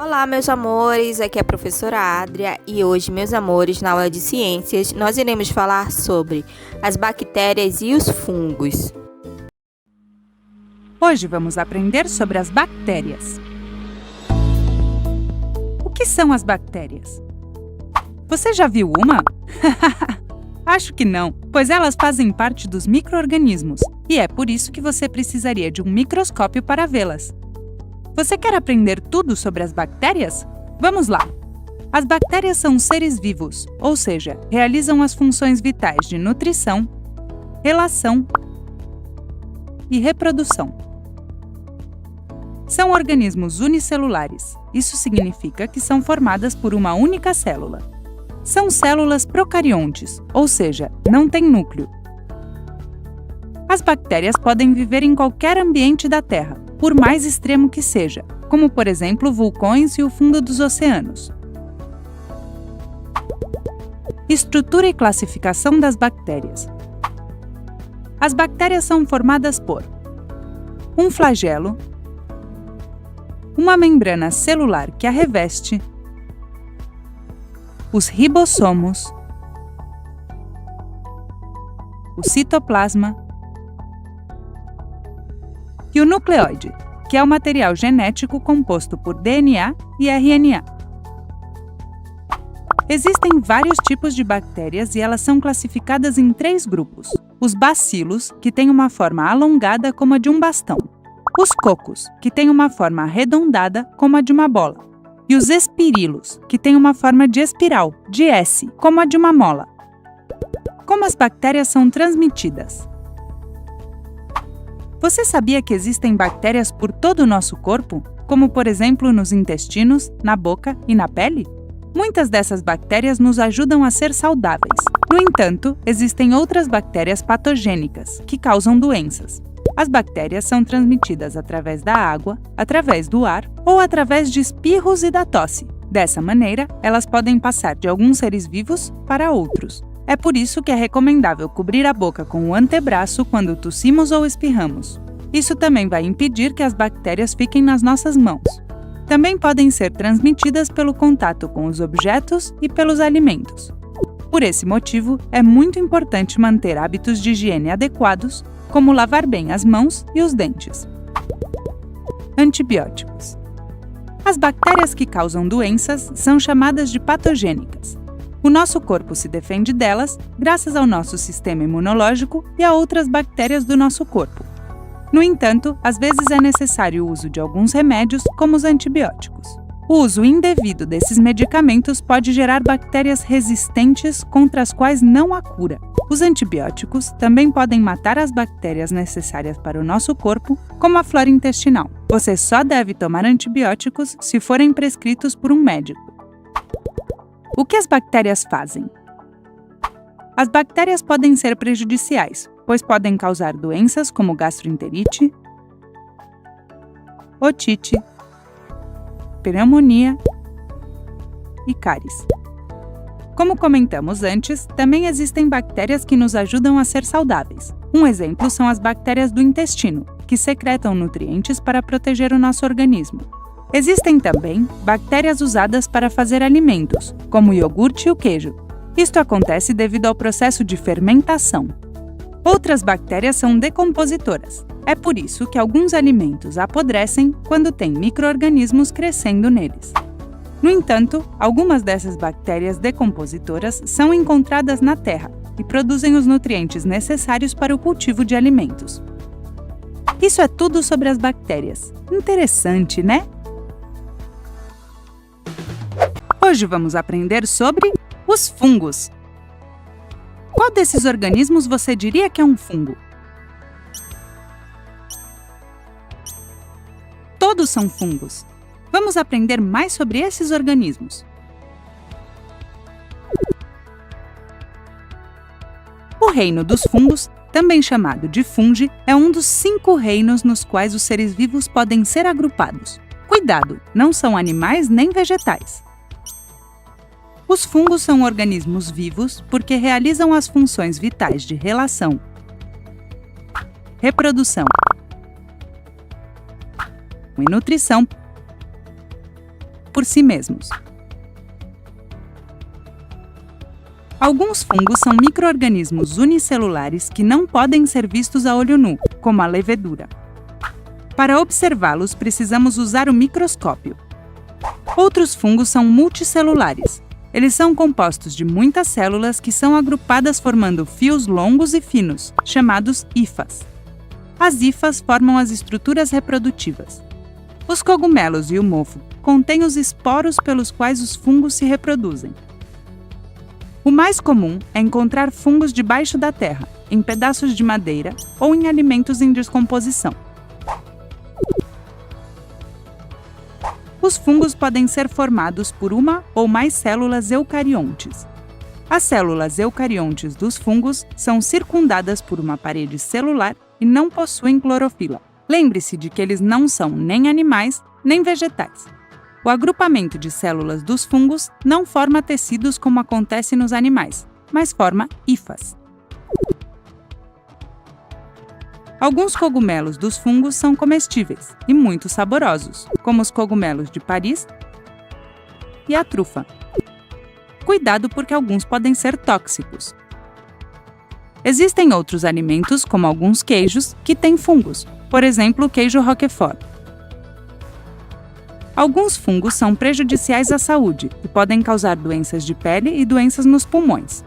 Olá, meus amores, aqui é a professora Adria e hoje, meus amores, na aula de ciências, nós iremos falar sobre as bactérias e os fungos. Hoje vamos aprender sobre as bactérias. O que são as bactérias? Você já viu uma? Acho que não, pois elas fazem parte dos micro-organismos e é por isso que você precisaria de um microscópio para vê-las. Você quer aprender tudo sobre as bactérias? Vamos lá! As bactérias são seres vivos, ou seja, realizam as funções vitais de nutrição, relação e reprodução. São organismos unicelulares. Isso significa que são formadas por uma única célula. São células procariontes, ou seja, não têm núcleo. As bactérias podem viver em qualquer ambiente da Terra, por mais extremo que seja, como, por exemplo, vulcões e o fundo dos oceanos. Estrutura e classificação das bactérias. As bactérias são formadas por um flagelo, uma membrana celular que a reveste, os ribossomos, o citoplasma e o nucleóide, que é o material genético composto por DNA e RNA. Existem vários tipos de bactérias e elas são classificadas em 3 grupos. Os bacilos, que têm uma forma alongada como a de um bastão. Os cocos, que têm uma forma arredondada como a de uma bola. E os espirilos, que têm uma forma de espiral, de S, como a de uma mola. Como as bactérias são transmitidas? Você sabia que existem bactérias por todo o nosso corpo, como por exemplo nos intestinos, na boca e na pele? Muitas dessas bactérias nos ajudam a ser saudáveis. No entanto, existem outras bactérias patogênicas, que causam doenças. As bactérias são transmitidas através da água, através do ar ou através de espirros e da tosse. Dessa maneira, elas podem passar de alguns seres vivos para outros. É por isso que é recomendável cobrir a boca com o antebraço quando tossimos ou espirramos. Isso também vai impedir que as bactérias fiquem nas nossas mãos. Também podem ser transmitidas pelo contato com os objetos e pelos alimentos. Por esse motivo, é muito importante manter hábitos de higiene adequados, como lavar bem as mãos e os dentes. Antibióticos. As bactérias que causam doenças são chamadas de patogênicas. O nosso corpo se defende delas graças ao nosso sistema imunológico e a outras bactérias do nosso corpo. No entanto, às vezes é necessário o uso de alguns remédios, como os antibióticos. O uso indevido desses medicamentos pode gerar bactérias resistentes contra as quais não há cura. Os antibióticos também podem matar as bactérias necessárias para o nosso corpo, como a flora intestinal. Você só deve tomar antibióticos se forem prescritos por um médico. O que as bactérias fazem? As bactérias podem ser prejudiciais, pois podem causar doenças como gastroenterite, otite, pneumonia e cáries. Como comentamos antes, também existem bactérias que nos ajudam a ser saudáveis. Um exemplo são as bactérias do intestino, que secretam nutrientes para proteger o nosso organismo. Existem também bactérias usadas para fazer alimentos, como o iogurte e o queijo. Isto acontece devido ao processo de fermentação. Outras bactérias são decompositoras. É por isso que alguns alimentos apodrecem quando tem micro-organismos crescendo neles. No entanto, algumas dessas bactérias decompositoras são encontradas na terra e produzem os nutrientes necessários para o cultivo de alimentos. Isso é tudo sobre as bactérias. Interessante, né? Hoje vamos aprender sobre os fungos. Qual desses organismos você diria que é um fungo? Todos são fungos. Vamos aprender mais sobre esses organismos. O reino dos fungos, também chamado de fungi, é um dos 5 reinos nos quais os seres vivos podem ser agrupados. Cuidado, não são animais nem vegetais. Os fungos são organismos vivos porque realizam as funções vitais de relação, reprodução e nutrição por si mesmos. Alguns fungos são micro-organismos unicelulares que não podem ser vistos a olho nu, como a levedura. Para observá-los, precisamos usar o microscópio. Outros fungos são multicelulares. Eles são compostos de muitas células que são agrupadas formando fios longos e finos, chamados hifas. As hifas formam as estruturas reprodutivas. Os cogumelos e o mofo contêm os esporos pelos quais os fungos se reproduzem. O mais comum é encontrar fungos debaixo da terra, em pedaços de madeira ou em alimentos em descomposição. Os fungos podem ser formados por uma ou mais células eucariontes. As células eucariontes dos fungos são circundadas por uma parede celular e não possuem clorofila. Lembre-se de que eles não são nem animais nem vegetais. O agrupamento de células dos fungos não forma tecidos como acontece nos animais, mas forma hifas. Alguns cogumelos dos fungos são comestíveis e muito saborosos, como os cogumelos de Paris e a trufa. Cuidado porque alguns podem ser tóxicos. Existem outros alimentos, como alguns queijos, que têm fungos, por exemplo, o queijo Roquefort. Alguns fungos são prejudiciais à saúde e podem causar doenças de pele e doenças nos pulmões.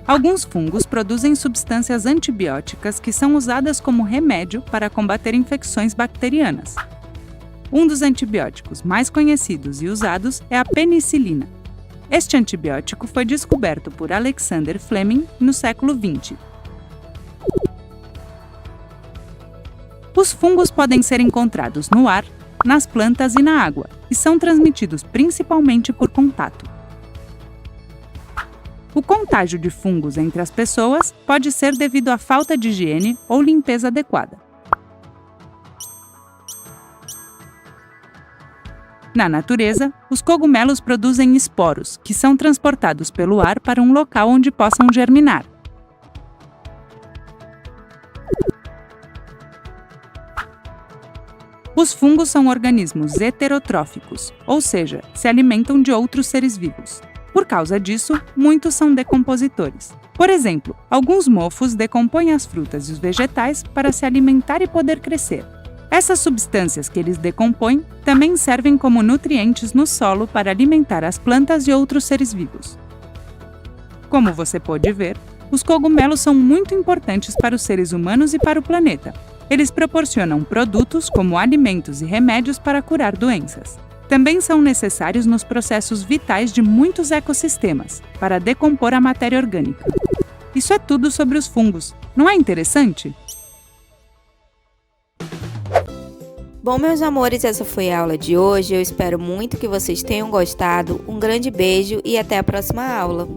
Alguns fungos produzem substâncias antibióticas que são usadas como remédio para combater infecções bacterianas. Um dos antibióticos mais conhecidos e usados é a penicilina. Este antibiótico foi descoberto por Alexander Fleming no século XX. Os fungos podem ser encontrados no ar, nas plantas e na água, e são transmitidos principalmente por contato. O contágio de fungos entre as pessoas pode ser devido à falta de higiene ou limpeza adequada. Na natureza, os cogumelos produzem esporos, que são transportados pelo ar para um local onde possam germinar. Os fungos são organismos heterotróficos, ou seja, se alimentam de outros seres vivos. Por causa disso, muitos são decompositores. Por exemplo, alguns mofos decompõem as frutas e os vegetais para se alimentar e poder crescer. Essas substâncias que eles decompõem também servem como nutrientes no solo para alimentar as plantas e outros seres vivos. Como você pode ver, os cogumelos são muito importantes para os seres humanos e para o planeta. Eles proporcionam produtos como alimentos e remédios para curar doenças. Também são necessários nos processos vitais de muitos ecossistemas, para decompor a matéria orgânica. Isso é tudo sobre os fungos. Não é interessante? Bom, meus amores, essa foi a aula de hoje. Eu espero muito que vocês tenham gostado. Um grande beijo e até a próxima aula.